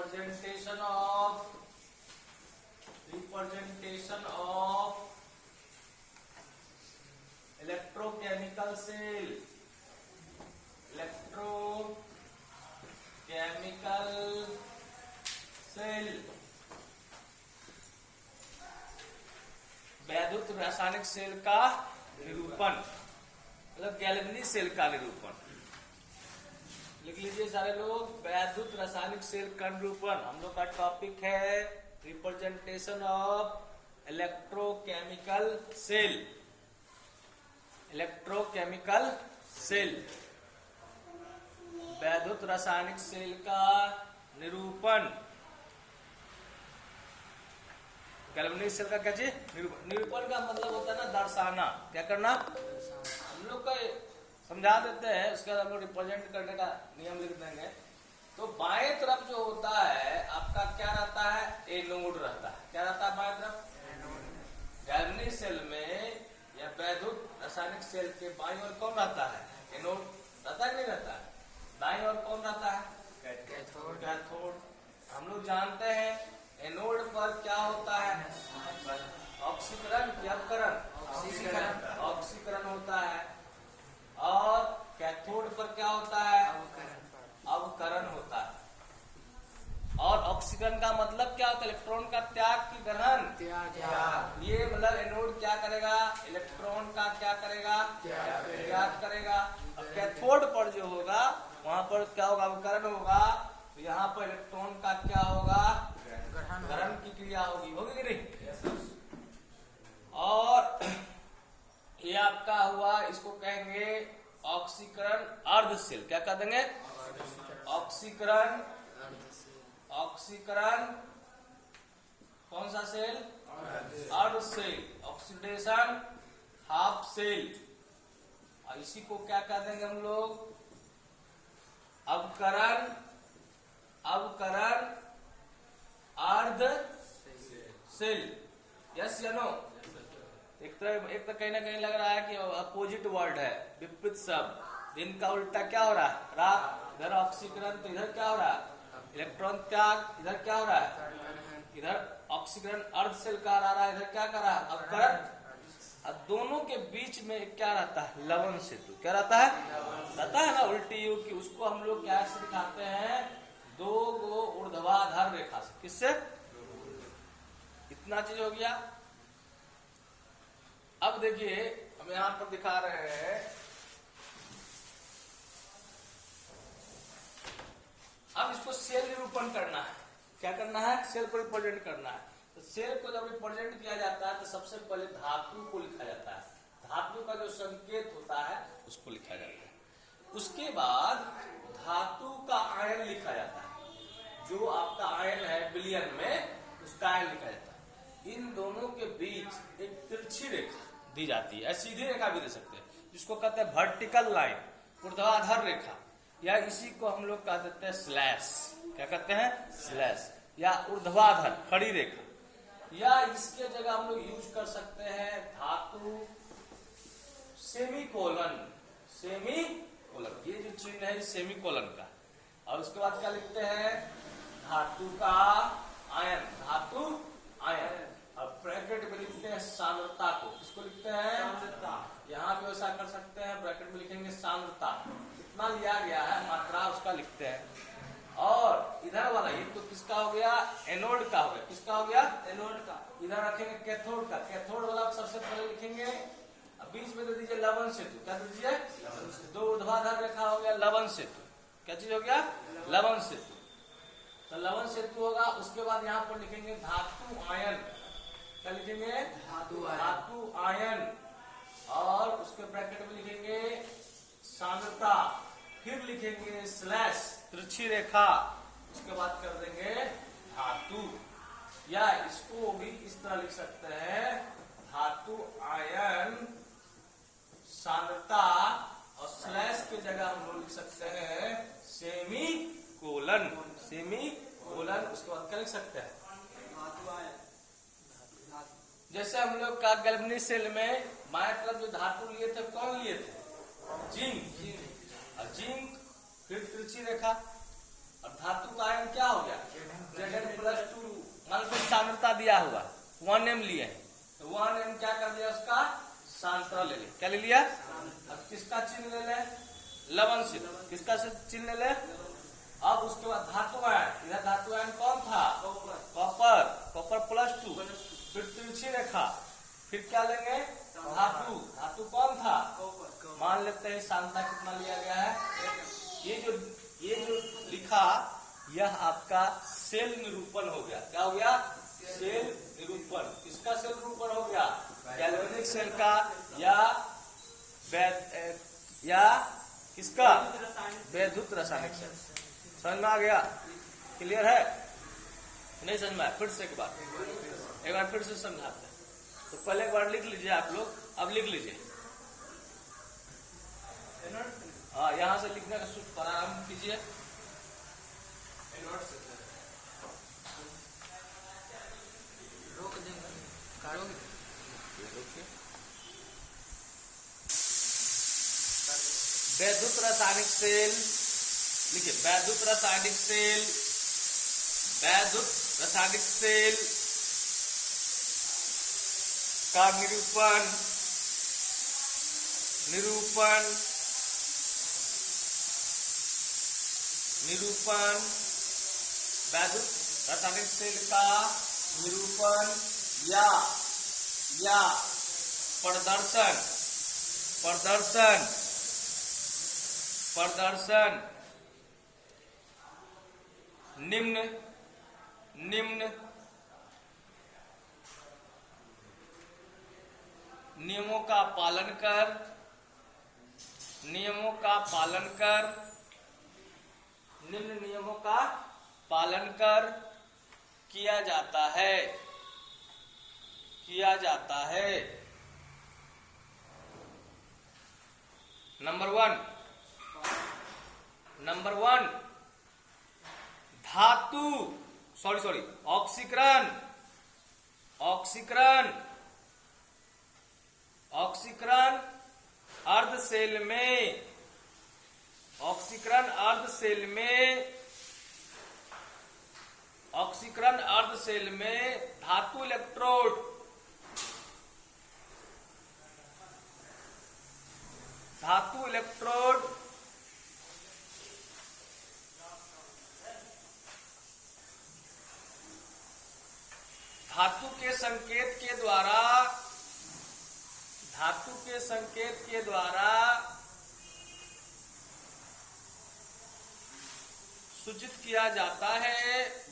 representation of electrochemical cell, वैद्युत रासायनिक cell का निरूपण, मतलब गैल्वेनी सेल का निरूपण। लिख लीजिए सारे लोग, वैद्युत रासायनिक सेल का निरूपण। हम लोग का टॉपिक है रिप्रेजेंटेशन ऑफ इलेक्ट्रोकेमिकल सेल। वैद्युत रासायनिक सेल का निरूपण। गैल्वेनिक सेल का क्या चीज? निरूपण का मतलब होता है ना दर्शाना। क्या करना? हम लोग का समझा देते हैं, उसके बाद हम लोग रिप्रेजेंट करने का नियम लिख देंगे। तो बाएं तरफ जो होता है आपका क्या रहता है? एनोड रहता है। क्या रहता है बाएं तरफ? गैल्वेनिक सेल में या वैद्युत रासायनिक सेल के बाईं ओर कौन रहता है? एनोड रहता है नहीं रहता है? दाईं ओर कौन रहता है? कैथोड। हम लोग जानते हैं एनोड पर क्या होता है? ऑक्सीकरण या अपकरण? ऑक्सीकरण होता है। और कैथोड पर क्या होता है? अवकरण होता है। और ऑक्सीकरण का मतलब क्या होता है? इलेक्ट्रॉन का त्याग की ग्रहण। ये मतलब एनोड क्या करेगा? इलेक्ट्रॉन का क्या करेगा? त्याग करेगा। अब कैथोड पर जो होगा वहां पर क्या होगा? अवकरण होगा। तो यहाँ पर इलेक्ट्रॉन का क्या होगा? ग्रहण की क्रिया होगी कि नहीं? और ये आपका हुआ, इसको कहेंगे ऑक्सीकरण अर्ध सेल। क्या कह देंगे? ऑक्सीकरण कौन सा सेल? अर्ध सेल। Oxidation half cell. और इसी को क्या कह देंगे हम लोग? अवकरण अर्ध सेल। यस या नो? एक तो कहीं ना कहीं लग रहा है कि अपोजिट वर्ड है, विपरीत शब्द। इनका उल्टा क्या हो रहा है? इधर ऑक्सीकरण तो इधर क्या हो रहा है? इलेक्ट्रॉन त्याग। इधर क्या हो रहा है? इधर ऑक्सीकरण अर्ध सेल का आ रहा है, इधर क्या कर रहा है? अवकरण। अब दोनों के बीच में क्या रहता है? लवण सेतु। क्या रहता है? रहता है ना उल्टी युग की। उसको हम लोग क्या से दिखाते हैं? दो गो ऊर्ध्वाधर रेखा से। किससे? इतना चीज हो गया। अब देखिए हम यहां पर दिखा रहे हैं, अब इसको सेल निरूपण करना है। क्या करना है? सेल को रिप्रेजेंट करना है। तो सेल को जब रिप्रेजेंट किया जाता है तो सबसे पहले धातु को लिखा जाता है। धातु का जो संकेत होता है उसको लिखा जाता है। उसके बाद धातु का आयन लिखा जाता है। जो आपका आयन है विलयन में, उसका आयन लिखा जाता है। इन दोनों के बीच एक तिरछी रेखा दी जाती है। सीधी रेखा भी दे सकते हैं, जिसको कहते हैं वर्टिकल लाइन, ऊर्ध्वाधर रेखा, या इसी को हम लोग कह देते हैं स्लैश। क्या कहते हैं? स्लैश या ऊर्ध्वाधर खड़ी रेखा। या इसके जगह हम लोग यूज कर सकते हैं धातु सेमीकोलन। ये जो चिन्ह है सेमीकोलन का। और उसके बाद क्या लिखते हैं? धातु का आयन। और ब्रैकेट में लिखते हैं सांद्रता को। किसको लिखते हैं? सांद्रता। यहाँ पे वैसा कर सकते हैं, ब्रैकेट में लिखेंगे सांद्रता। कितना लिया गया है मात्रा उसका लिखते हैं। और इधर वाला ये तो किसका हो गया? एनोड का हो गया। किसका हो गया? एनोड का। इधर रखेंगे कैथोड का। कैथोड वाला सबसे पहले लिखेंगे। अब बीच में दे दीजिए लवण सेतु। क्या दे दीजिए? दो ऊर्ध्वाधर रेखा हो गया लवण सेतु। क्या चीज हो गया? लवण सेतु। तो लवण सेतु होगा। उसके बाद यहाँ पर लिखेंगे धातु आयन। क्या लिखेंगे? धातु आयन। और उसके ब्रैकेट में लिखेंगे सांद्रता। फिर लिखेंगे स्लैश, तिरछी रेखा। उसके बाद कर देंगे धातु। या इसको भी इस तरह लिख सकते हैं, धातु आयन सांद्रता, और स्लैश की जगह हम लोग लिख सकते हैं सेमीकोलन। उसके बाद क्या लिख सकते हैं? जैसे हम लोग का गैल्वेनिक सेल में बाएं तरफ जो धातु लिए थे, कौन लिए थे? जिंक। फिर तिरछी रेखा। और धातु का आयन क्या हो गया? क्या हुआ, 1m लिए, तो 1m क्या कर दिया, उसका सांतरा ले लिया। क्या ले लिया? अब किसका चिन्ह ले ले? लवण से। किसका चिन्ह ले ले? अब उसके बाद धातु आयन, इधर धातु आयन कौन था? कॉपर। कॉपर +2, फिर तिरछी रेखा, फिर क्या लेंगे? धातु। धातु कौन था? मान लेते हैं सांता कितना लिया गया है? ये जो लिखा, यह आपका सेल निरूपण हो गया। क्या हो गया? सेल निरूपण। किसका सेल निरूपण हो गया? गैल्वेनिक सेल का या किसका? वैद्युत रासायनिक सेल। समझ में आ गया? क्लियर है? नहीं समझ में आया? फिर से एक बार फिर से समझाते हैं। तो पहले एक बार लिख लीजिए आप लोग, अब लिख लीजिए। हाँ, यहाँ से लिखने का प्रारंभ कीजिए। वैद्युत रासायनिक सेल लिखिए। वैद्युत रासायनिक सेल, वैद्युत रासायनिक सेल का निरूपण वैद्युत रासायनिक सेल का निरूपण या प्रदर्शन निम्न नियमों का पालन कर किया जाता है। नंबर वन धातु ऑक्सीकरण अर्ध सेल में धातु इलेक्ट्रोड धातु के संकेत के द्वारा सूचित किया जाता है।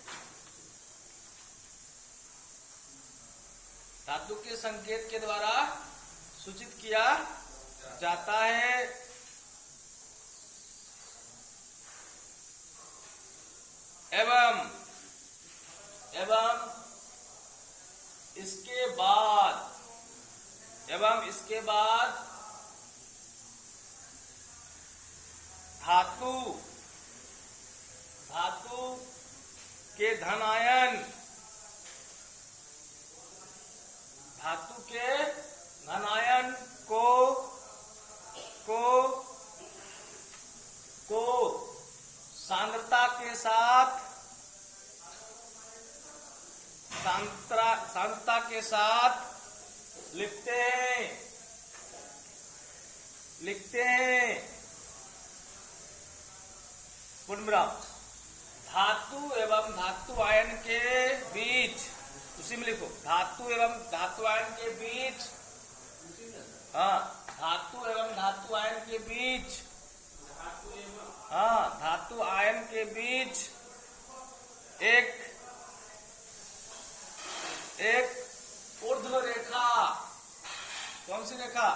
धातु के संकेत के द्वारा सूचित किया जाता है एवं इसके बाद धातु के धनायन को सांद्रता के साथ लिखते हैं। पूर्णविराम। धातु एवं धातु आयन के बीच, उसी में लिखो, धातु एवं धातु आयन के बीच, हाँ, धातु एवं धातु आयन के बीच, हाँ, धातु आयन के बीच एक ऊर्ध्व रेखा, कौन सी रेखा?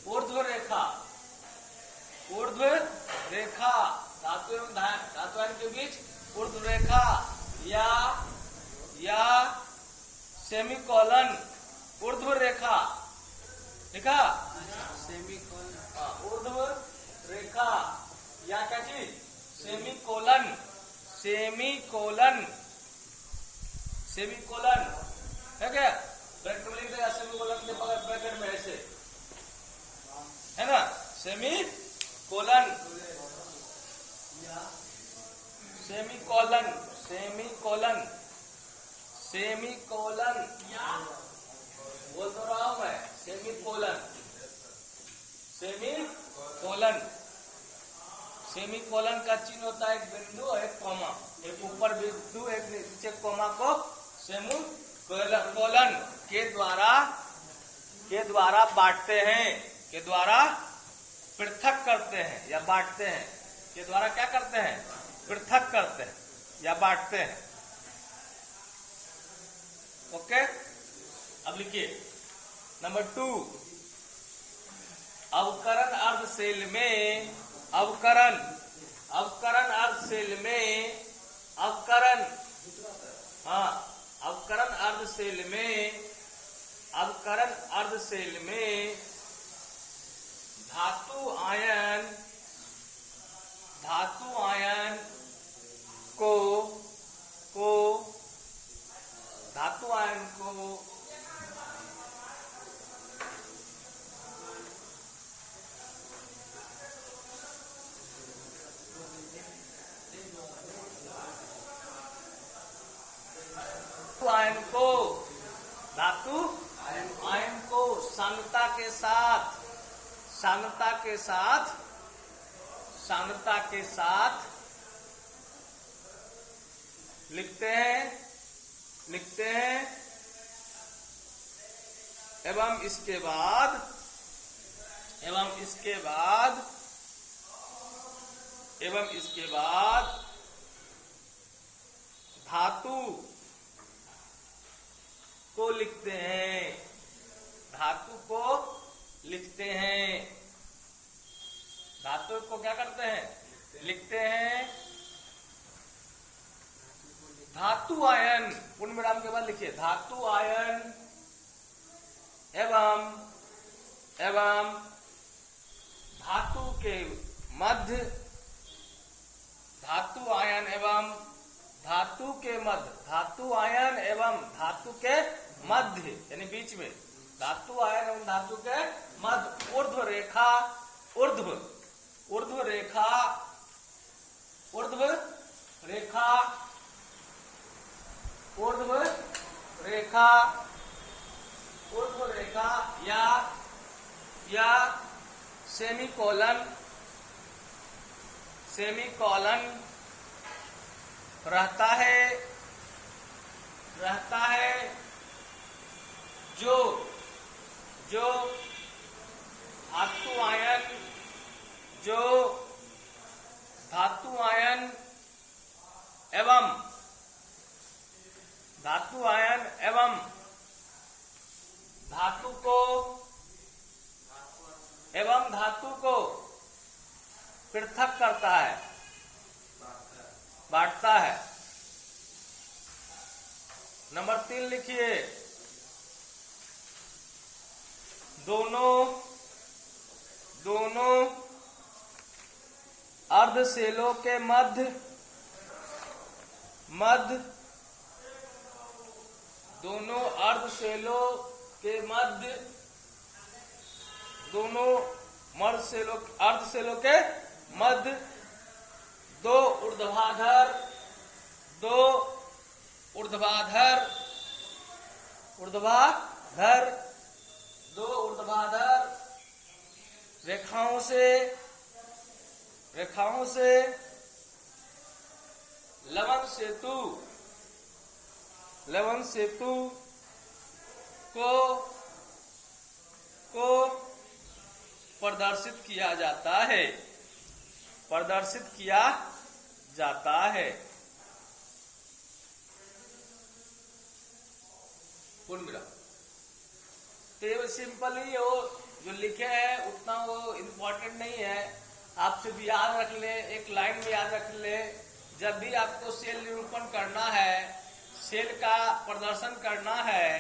ऊर्ध्व रेखा, धातु एवं धातु आयन के बीच ऊर्ध्व रेखा या सेमीकोलन, ऊर्ध्व रेखा लिखा, ऊर्ध्व रेखा या क्या चीज? सेमीकोलन है क्या? ब्रैकेट में लिख देगा सेमीकोलन के बगल ब्रैकेट में ऐसे है ना, सेमीकोलन सेमीकोलन, बोल तो रहा हूं मैं, सेमीकोलन, सेमीकोलन, सेमीकोलन का चिन्ह होता है एक बिंदु और एक कॉमा, एक ऊपर बिंदु एक नीचे कॉमा को सेमीकोलन के द्वारा बांटते हैं, के द्वारा पृथक करते हैं या बांटते हैं, के द्वारा क्या करते हैं, पृथक करते हैं या बांटते हैं। ओके, अब लिखिए नंबर 2, अवकरण अर्धशैल में, अवकरण, अवकरण अर्धशैल में, अवकरण, हाँ, अवकरण अर्धशैल में, अवकरण अर्धशैल में धातु आयन, धातु आयन को धातु आयन को आयन को, धातु आयन को सांद्रता के साथ, सांद्रता के साथ, सांद्रता के साथ लिखते हैं, लिखते हैं एवं इसके बाद, एवं इसके बाद, एवं इसके बाद धातु को लिखते हैं, धातु को लिखते हैं, धातु को क्या करते हैं, लिखते हैं। धातु आयन, पूर्ण विराम के बाद लिखिए धातु आयन एवं धातु के मध्य, धातु आयन एवं धातु के मध्य, धातु आयन एवं धातु के मध्य यानी बीच में, धातु आयन एवं धातु के मध्य ऊर्ध्व रेखा, ऊर्ध्व, ऊर्ध्व रेखा, ऊर्ध्व रेखा, ऊर्ध्व रेखा, ऊर्ध्व रेखा या सेमीकोलन, सेमीकोलन रहता है, रहता है जो धातु आयन, जो धातु आयन एवं धातु आयन एवं धातु को, एवं धातु को पृथक करता है, बांटता है। नंबर 3 लिखिए दोनों अर्धशैलों के मध्य, दोनों अर्धशैलों के मध्य, दोनों अर्धशैलों के मध्य दो ऊर्ध्वाधर, दो ऊर्ध्वाधर, ऊर्ध्वाधर, दो ऊर्ध्वाधर रेखाओं से लवण सेतु को प्रदर्शित किया जाता है, प्रदर्शित किया जाता है। पूर्ण विराम। तो ये सिंपली वो जो लिखे हैं उतना वो इम्पोर्टेंट नहीं है, आप सिर्फ याद रख ले, एक लाइन में याद रख ले। जब भी आपको सेल निरूपण करना है, सेल का प्रदर्शन करना है,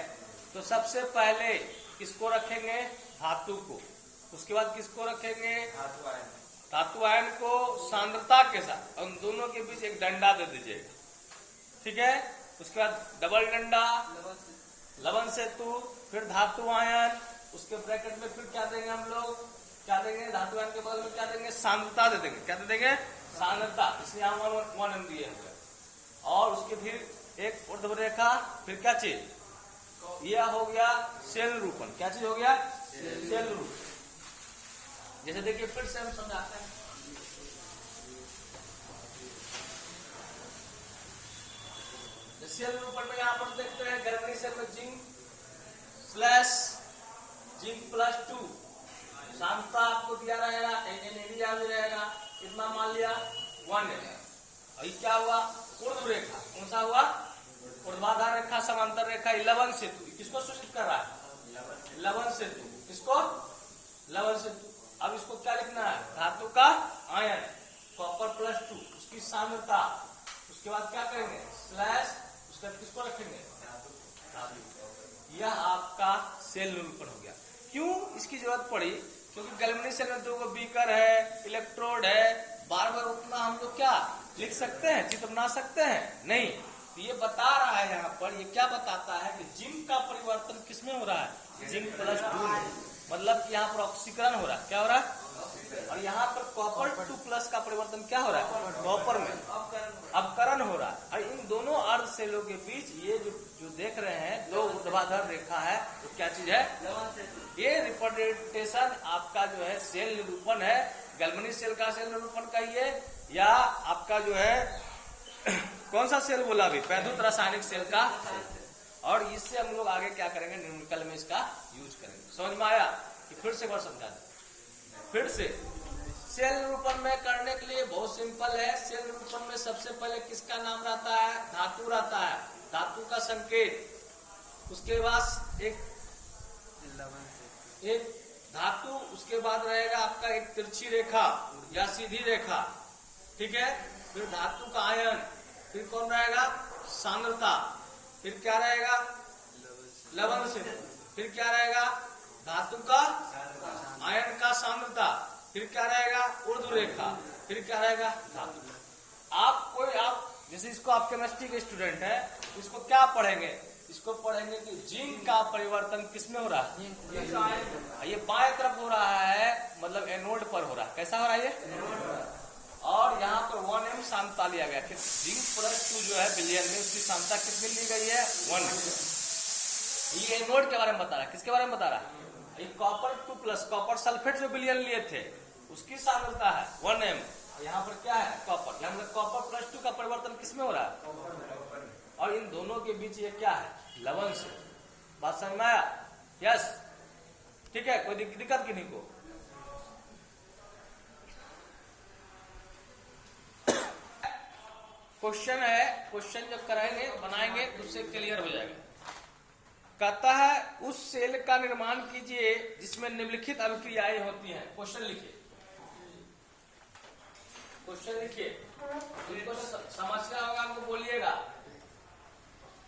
तो सबसे पहले किसको रखेंगे, धातु को। उसके बाद किसको रखेंगे, धातु आयन को सांद्रता के साथ, उन दोनों के बीच एक डंडा दे दीजिएगा, ठीक है। उसके बाद डबल डंडा, लवण सेतु, फिर धातु आयन, उसके ब्रैकेट में फिर क्या देंगे हम लोग, क्या देंगे, धातु आयन के बगल में क्या देंगे, सांद्रता दे देंगे। क्या दे देंगे, सांद्रता, इसलिए हम 1 दिए हुए। और उसके फिर एक ऊर्ध्व रेखा, फिर क्या चीज, यह हो गया सेल निरूपण। क्या चीज हो गया, सेल निरूपण। जैसे देखिए फिर से हम समझाते हैं। सेल निरूपण में यहां पर देखते हैं गर्भनी सेल में जिंक स्लैश जिंक प्लस 2 सांद्रता आपको दिया रहेगा, एरिया भी रहेगा, कितना मान लिया 1 है। और क्या हुआ, ऊर्ध्व रेखा, कौन सा हुआ, ऊर्ध्वाधर रेखा, समांतर रेखा, लवन सेतु। किसको सूचित कर रहा है, लवन सेतु। किसको, लवन सेतु। अब इसको क्या लिखना है, धातु का आयन, कॉपर प्लस 2, उसकी सांद्रता, उसके बाद क्या करेंगे स्लैश, उसके बाद किसको रखेंगे, यह आपका सेल निरूपण हो गया। क्यों इसकी जरूरत पड़ी, क्योंकि गैल्वेनिक सेल में 2 बीकर है, इलेक्ट्रोड है, बार बार उतना हम लोग क्या लिख सकते हैं, चित्र बना सकते हैं नहीं। तो ये बता रहा है यहाँ पर, ये क्या बताता है कि जिंक का परिवर्तन किसमें हो रहा है, जिंक प्लस 2 में, मतलब कि यहाँ पर ऑक्सीकरण हो रहा है। क्या हो रहा है, और यहाँ पर कॉपर 2 प्लस का परिवर्तन क्या हो रहा है, कॉपर में अपकरण हो रहा है। और इन दोनों अर्ध सेलों के बीच ये जो देख रहे हैं 2 ऊर्ध्वाधर रेखा है, तो क्या चीज है, ये रिप्रेजेंटेशन आपका जो है सेल निरूपण है। गैल्वेनिक सेल का सेल निरूपण कहिए, या आपका जो है कौन सा सेल बोला अभी, वैद्युत रासायनिक सेल का। और इससे हम लोग आगे क्या करेंगे, न्यूमेरिकल में इसका यूज करेंगे। समझ में आया कि फिर से बार समझा दें। फिर से सेल निरूपण में करने के लिए बहुत सिंपल है। सेल निरूपण में सबसे पहले किसका नाम रहता है, धातु रहता है, धातु का संकेत, उसके बाद एक धातु, उसके बाद रहेगा आपका एक तिरछी रेखा या सीधी रेखा, ठीक है। फिर धातु का आयन, फिर कौन रहेगा, सांद्रता, फिर क्या रहेगा, लवण से, फिर क्या रहेगा, धातु का आयन का सांद्रता, फिर क्या रहेगा, ऊर्ध्व रेखा, फिर क्या रहेगा, धातु। आप जैसे इसको आप केमिस्ट्री के स्टूडेंट है, इसको क्या पढ़ेंगे, इसको पढ़ेंगे कि जिंक का परिवर्तन किसमें हो रहा है, ये बाएं तरफ हो रहा है, मतलब एनोड पर हो रहा है। कैसा हो रहा है ये, और यहाँ पर 1m सांद्रता लिया गया कि जिंक प्लस 2 जो है बिलियन में, उसकी सांद्रता कितनी ली गई है, 1m। ये एनोड के बारे में बता रहा है, किसके बारे में बता रहा है, ये कॉपर 2 प्लस, कॉपर सल्फेट जो बिलियन लिए थे उसकी सांद्रता है 1m। यहाँ पर क्या है, कॉपर, यहाँ पर कॉपर प्लस 2 का परिवर्तन किसमें हो रहा है, और इन दोनों के बीच ये क्या है, लवण से। बात समझ में आया, यस, ठीक है, कोई दिक्कत किन्हीं को। क्वेश्चन है, क्वेश्चन जब कराएंगे बनाएंगे तो उससे क्लियर हो जाएगा। कहता है उस सेल का निर्माण कीजिए जिसमें निम्नलिखित अभिक्रियाएं होती हैं। क्वेश्चन लिखिए, क्वेश्चन लिखिए, जिनको समस्या होगा हमको बोलिएगा।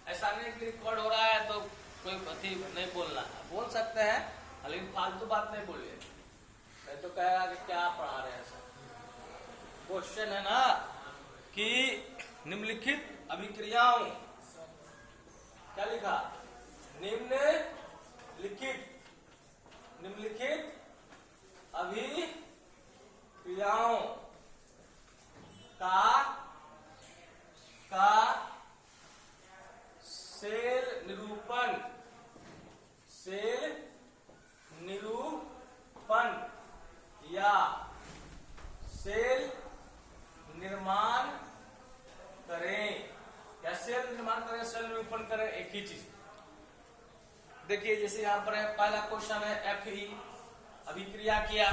ऐसा नहीं कि रिकॉर्ड हो रहा है तो कोई अति नहीं बोलना, बोल सकते हैं लेकिन फालतू बात नहीं बोलिए, नहीं तो कहेगा कि क्या पढ़ा रहे हैं सर। क्वेश्चन है ना कि निम्नलिखित अभिक्रियाओं, क्या लिखा, निम्नलिखित अभिक्रियाओं का सेल निरूपण या सेल निर्माण करें, या सेल निर्माण करें, सेल निरूपण करें, एक ही चीज। देखिए जैसे यहां पर है, पहला क्वेश्चन है Fe, अभिक्रिया किया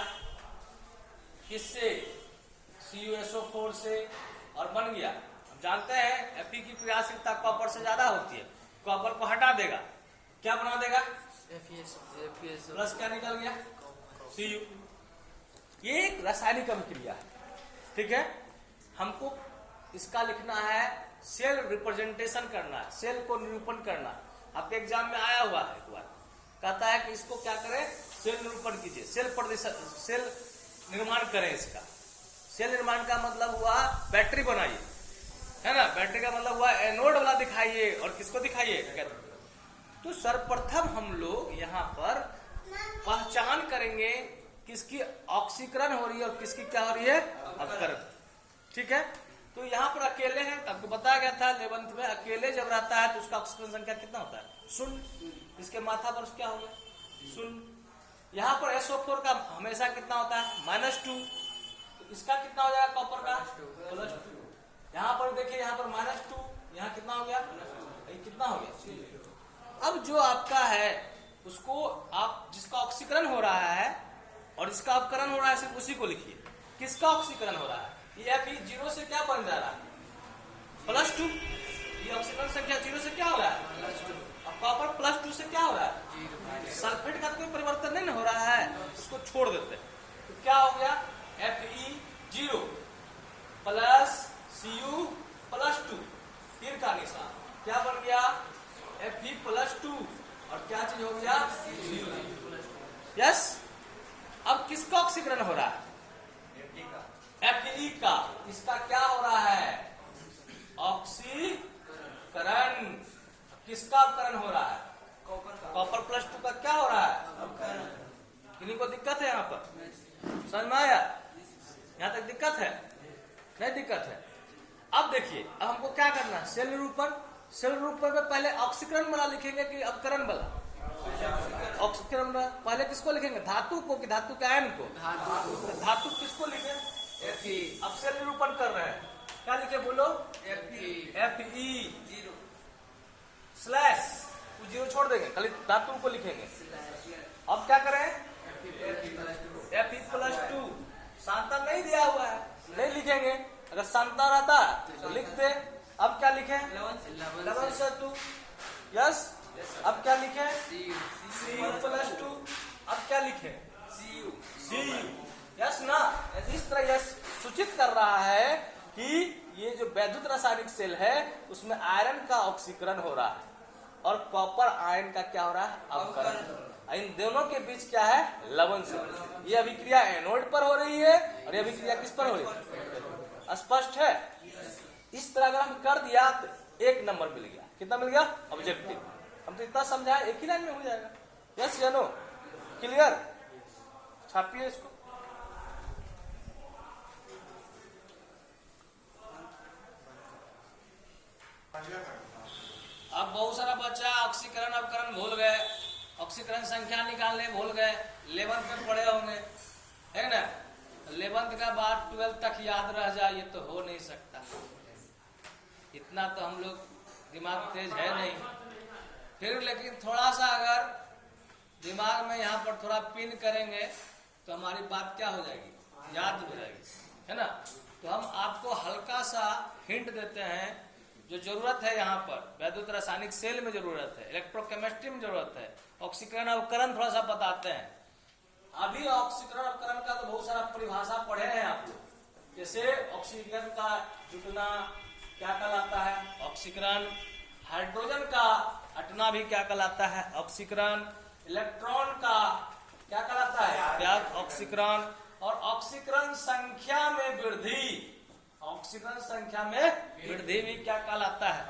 किससे, CuSO4 से, और बन गया। हम जानते हैं Fe की क्रियाशीलता कॉपर से ज्यादा होती है, कॉपर को हटा देगा, क्या बना देगा, प्लस क्या निकल गया, Cu। ये एक रासायनिक अभिक्रिया है, ठीक है। हमको इसका लिखना है, सेल रिप्रेजेंटेशन करना है, सेल को निरूपण करना। आपके एग्जाम में आया हुआ है एक बार, कहता है कि इसको क्या करें, सेल निरूपण कीजिए, सेल निर्माण करें। इसका सेल निर्माण का मतलब हुआ बैटरी बनाइए, है ना, बैटरी का मतलब हुआ एनोड वाला दिखाइए और किसको दिखाइए। तो सर्वप्रथम हम लोग यहाँ पर पहचान करेंगे किसकी ऑक्सीकरण हो रही है और किसकी क्या हो रही है, अपकरण, ठीक है। तो यहाँ पर अकेले हैं, आपको बताया गया था 11th में, अकेले जब रहता है तो उसका ऑक्सीकरण संख्या कितना होता है? शून्य। इसके माथा पर क्या हो गया? शून्य। यहाँ पर SO4 का हमेशा कितना होता है? -2। तो इसका कितना हो जाएगा कॉपर का? +2। यहाँ पर देखिए, यहाँ पर -2, यहाँ कितना हो गया? कितना हो गया? अब जो आपका है उसको आप, जिसका ऑक्सीकरण हो रहा है और इसका अपकरण हो रहा है, सिर्फ उसी को लिखिए। किसका ऑक्सीकरण हो रहा है? ये Fe 0 से क्या बन जा रहा है? +2। ये ऑक्सीकरण संख्या 0 से क्या हो रहा है? अब कॉपर +2 से क्या हो रहा है? सल्फेट का कोई परिवर्तन नहीं हो रहा है, उसको छोड़ देते हैं। तो क्या हो गया? Fe 0 प्लस Cu +2, तीर का निशान क्या बन गया? Fe +2 और क्या चीज हो गया? यस। अब किसका ऑक्सीकरण हो रहा है? Fe का। इसका क्या हो रहा है? ऑक्सीकरण। किसका अपकरण हो रहा है? कॉपर +2 का क्या हो रहा है? किन्हीं को दिक्कत है यहाँ पर? समझ में आया? यहाँ तक दिक्कत है? नहीं दिक्कत है। अब देखिए, अब हमको क्या करना है? सेल निरूपण। सेल निरूपण में पहले ऑक्सीकरण वाला लिखेंगे कि अपकरण वाला? ऑक्सीकरण में पहले किसको लिखेंगे? धातु को कि धातु के आयन को? धातु किसको लिखे? Fe। अब सेल निरूपण कर रहे हैं, क्या लिखे बोलो? Fe 0 0 छोड़ देंगे, खाली धातु को लिखेंगे। अब क्या करें? Fe +2। सांता नहीं दिया हुआ है, नहीं लिखेंगे। अगर सांता रहता तो लिख दे। अब क्या लिखे? 11 यस। अब क्या लिखे? Cu +2। अब क्या लिखे? Cu यस ना। इस तरह यह सूचित कर रहा है कि ये जो वैद्युत रासायनिक सेल है उसमें आयरन का ऑक्सीकरण हो रहा है और कॉपर आयन का क्या हो रहा है? अपकरण। इन दोनों के बीच क्या है? लवण से। ये अभिक्रिया एनोड पर हो रही है और ये अभिक्रिया किस पर हो रही है? स्पष्ट है? इस तरह अगर हम कर दिया तो 1 नंबर मिल गया। कितना मिल गया? ऑब्जेक्टिव। हम तो इतना समझाए, एक ही लाइन में हो जाएगा। यस या नो? क्लियर? छापिए इसको। अब बहुत सारा बच्चा ऑक्सीकरण अपकरण भूल गए, ऑक्सीकरण संख्या निकालने भूल गए। 11th में पढ़े होंगे, है ना? 11th का बाद 12th तक याद रह जाए, ये तो हो नहीं सकता। इतना तो हम लोग दिमाग तेज है नहीं। फिर लेकिन थोड़ा सा अगर दिमाग में यहाँ पर थोड़ा पिन करेंगे तो हमारी बात क्या हो जाएगी? याद हो जाएगी, है ना? तो हम आपको हल्का सा हिंट देते हैं। जो जरूरत है यहाँ पर वैद्युत रासायनिक सेल में जरूरत है, इलेक्ट्रोकेमिस्ट्री में जरूरत है, ऑक्सीकरण अपकरण थोड़ा सा बताते हैं। अभी ऑक्सीकरण अपकरण का तो बहुत सारा परिभाषा पढ़े हैं आप लोग। जैसे ऑक्सीजन का जुटना क्या कहलाता है? ऑक्सीकरण। हाइड्रोजन का हटना भी क्या कहलाता है? ऑक्सीकरण। इलेक्ट्रॉन का क्या कहलाता है? त्याग। ऑक्सीकरण। और ऑक्सीकरण संख्या में वृद्धि, ऑक्सीकरण संख्या में वृद्धि भी क्या कहलाता है?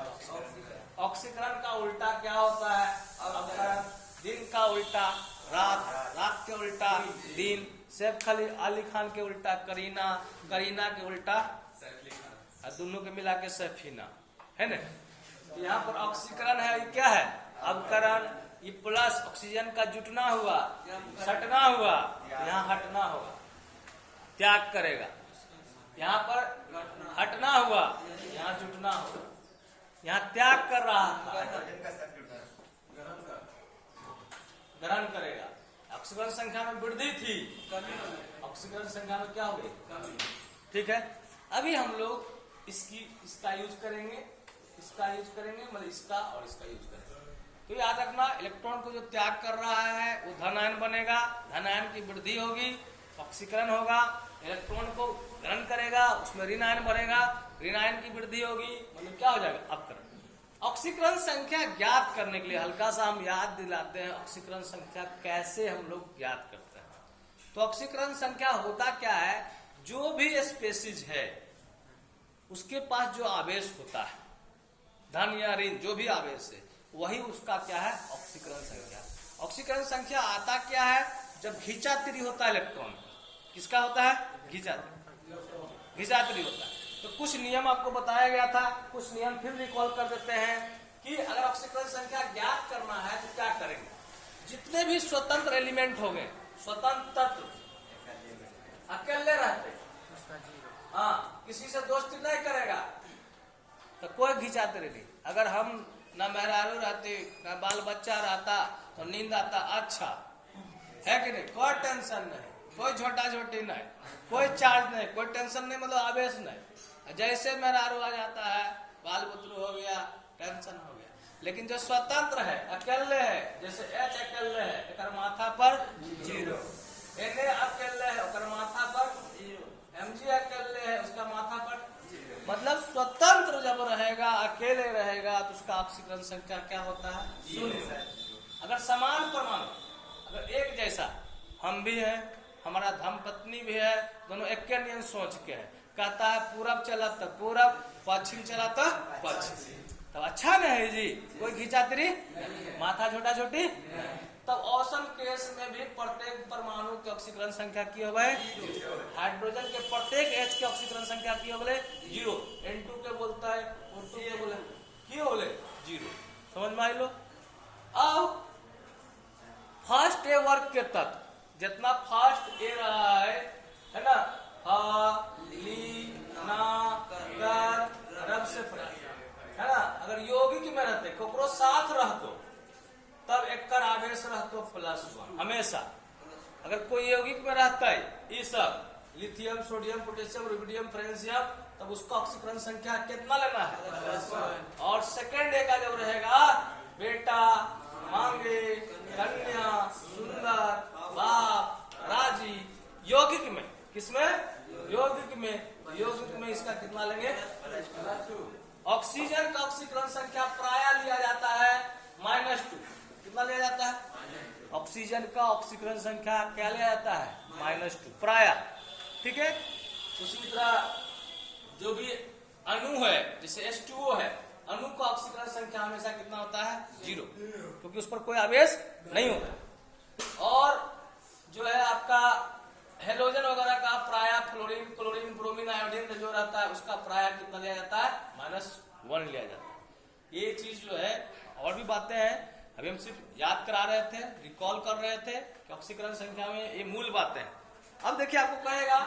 ऑक्सीकरण का उल्टा क्या होता है? अपकरण। दिन का उल्टा रात, रात के उल्टा दिन। सैफ अली खान के उल्टा करीना, करीना के उल्टा दोनों के मिला के सैफीना, है ना? यहाँ पर ऑक्सीकरण है, ये क्या है? अपकरण। ये प्लस ऑक्सीजन का जुटना हुआ, सटना हुआ, यहाँ हटना होगा, त्याग करेगा। यहाँ पर हटना हुआ, यहाँ जुटना हुआ। यहाँ त्याग कर रहा था, ग्रहण करेगा। ऑक्सीकरण संख्या में वृद्धि थी, ऑक्सीकरण संख्या में क्या हो गई? ठीक है। अभी हम लोग इसका यूज करेंगे, इसका यूज करेंगे, मतलब इसका और इसका यूज करेंगे। तो याद रखना, इलेक्ट्रॉन को जो त्याग कर रहा है वो धन आयन बनेगा, धन आयन की वृद्धि होगी, ऑक्सीकरण होगा। इलेक्ट्रॉन को ग्रहण करेगा, उसमें ऋण आयन बनेगा, ऋण आयन की वृद्धि होगी, मतलब क्या हो जाएगा? अपकरण। ऑक्सीकरण संख्या ज्ञात करने के लिए हल्का सा हम याद दिलाते हैं, ऑक्सीकरण संख्या कैसे हम लोग ज्ञात करते हैं। तो ऑक्सीकरण संख्या होता क्या है? जो भी स्पेसीज है उसके पास जो आवेश होता है, धन या ऋण, जो भी आवेश है, वही उसका क्या है? ऑक्सीकरण संख्या। ऑक्सीकरण संख्या आता क्या है? जब घिंचातिरी होता है इलेक्ट्रॉन। किसका होता है? घिंचातिरी होता है। तो कुछ नियम आपको बताया गया था, कुछ नियम फिर रिकॉल कर देते हैं कि अगर ऑक्सीकरण संख्या ज्ञात करना है तो क्या करेंगे। जितने भी स्वतंत्र एलिमेंट हो गए, स्वतंत्र तत्व अकेले रहते, हाँ, किसी से दोस्ती नहीं करेगा तो कोई घिंचाते रहे। अगर हम ना मेहरारू रहते ना बाल बच्चा रहता तो नींद आता, अच्छा है कि नहीं, कोई टेंशन नहीं, कोई छोटा छोटी नहीं, कोई चार्ज नहीं, कोई टेंशन नहीं, मतलब आवेश नहीं। जैसे मेहरारू आ जाता है, बाल बुतरू हो गया, टेंशन हो गया। लेकिन जो स्वतंत्र है, अकेले है, जैसे एच अकेले है, एक माथा पर 0, Na अकेले है, उसका माथा पर 0, Mg अकेले है, उसका माथा पर 0। मतलब स्वतंत्र जब रहेगा, अकेले रहेगा तो उसका ऑक्सीकरण संख्या क्या होता है, 0। अगर समान परमाणु, अगर एक जैसा, हम भी है, हमारा धर्म पत्नी भी है, दोनों एक के नियम सोच के है, कहता है पूरब चला तो पूरब, पश्चिम चला तो पश्चिम, तब अच्छा नहीं है जी, कोई घिंचातरी, माथा छोटा छोटी। तब औसम केस में भी प्रत्येक परमाणु की ऑक्सीकरण संख्या की हो गए, हाइड्रोजन के प्रत्येक H की ऑक्सीकरण संख्या की हो गए 0, N2 के बोलता है, O2 के बोले की हो गए 0। समझ में आई लो। अब फर्स्ट ए वर्ग के तक जितना फर्स्ट ए रहा है ना, हा, ली, ना, कर, रब से है ना, अगर यौगिक में रहते ककरो साथ रहतो तब एक आवेश रहतो +1 हमेशा। अगर कोई यौगिक में रहता है ये सब lithium, sodium, potassium, rubidium, francium, तब उसका ऑक्सीकरण संख्या कितना लेना है, और सेकेंड ए का जब रहेगा बेटा, मांगे, कन्या, सुंदर, बाप, राजी, यौगिक में, किसमें, यौगिक में इसका कितना लेंगे, ऑक्सीजन का ऑक्सीकरण संख्या प्राय लिया जाता है -2। कितना लिया जाता है, ऑक्सीजन का ऑक्सीकरण संख्या क्या लिया जाता है, -2 प्राय, ठीक है। उसी तरह जो भी अणु है, जैसे H2O है, अणु का ऑक्सीकरण संख्या हमेशा कितना होता है, 0, क्योंकि उस पर कोई आवेश नहीं होता। और जो है आपका हेलोजन वगैरह का प्राय फ्लोरीन, क्लोरीन, ब्रोमीन, आयोडीन जो रहता है उसका प्राय कितना लिया जाता है, -1 लिया जाता है। ये चीज जो है, और भी बातें हैं, अभी हम सिर्फ याद करा रहे थे, रिकॉल कर रहे थे कि ऑक्सीकरण संख्या में ये मूल बातें हैं। अब देखिए आपको कहेगा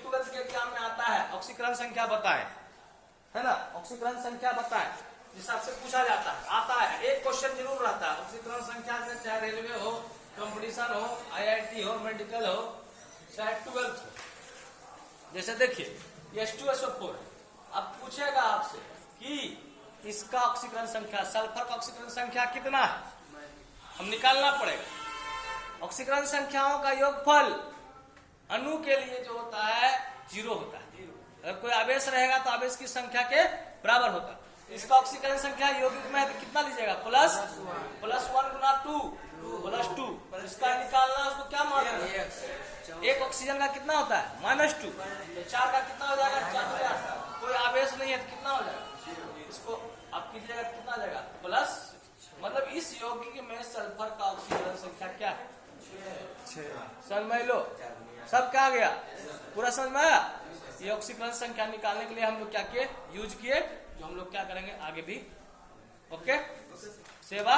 तुरंत के एग्जाम में आता है ऑक्सीकरण संख्या बताएं, है ना, ऑक्सीकरण संख्या बताएं, जिस हिसाब से पूछा जाता है, आता है, एक क्वेश्चन जरूर रहता है ऑक्सीकरण संख्या से, चाहे रेलवे हो, कंपटीशन हो, IIT हो, मेडिकल हो, चाहे 12th हो। जैसे देखिए ये H2SO4 है, अब पूछेगा आपसे कि इसका ऑक्सीकरण संख्या, सल्फर का ऑक्सीकरण संख्या कितना है, हम निकालना पड़ेगा। ऑक्सीकरण संख्याओं का योगफल अणु के लिए जो होता है 0 होता है। अगर कोई आवेश रहेगा तो आवेश की संख्या के बराबर होता है। इसका ऑक्सीकरण संख्या यौगिक में है तो कितना लीजिएगा, +1 गुना 2 +2। इसका निकालना, उसको क्या मानना है, एक ऑक्सीजन का कितना होता है, -2, तो 4 का कितना हो जाएगा, 4, कोई आवेश नहीं है तो कितना हो जाएगा, इसको आप कीजिएगा कितना आ जाएगा, प्लस, मतलब इस यौगिक में सल्फर का ऑक्सीकरण संख्या क्या है, 6। समझ में लो, सब क्या आ गया, पूरा समझ में आया। ये ऑक्सीकरण संख्या निकालने के लिए हम लोग क्या किए, यूज किए, जो हम लोग क्या करेंगे आगे भी। ओके, सेवा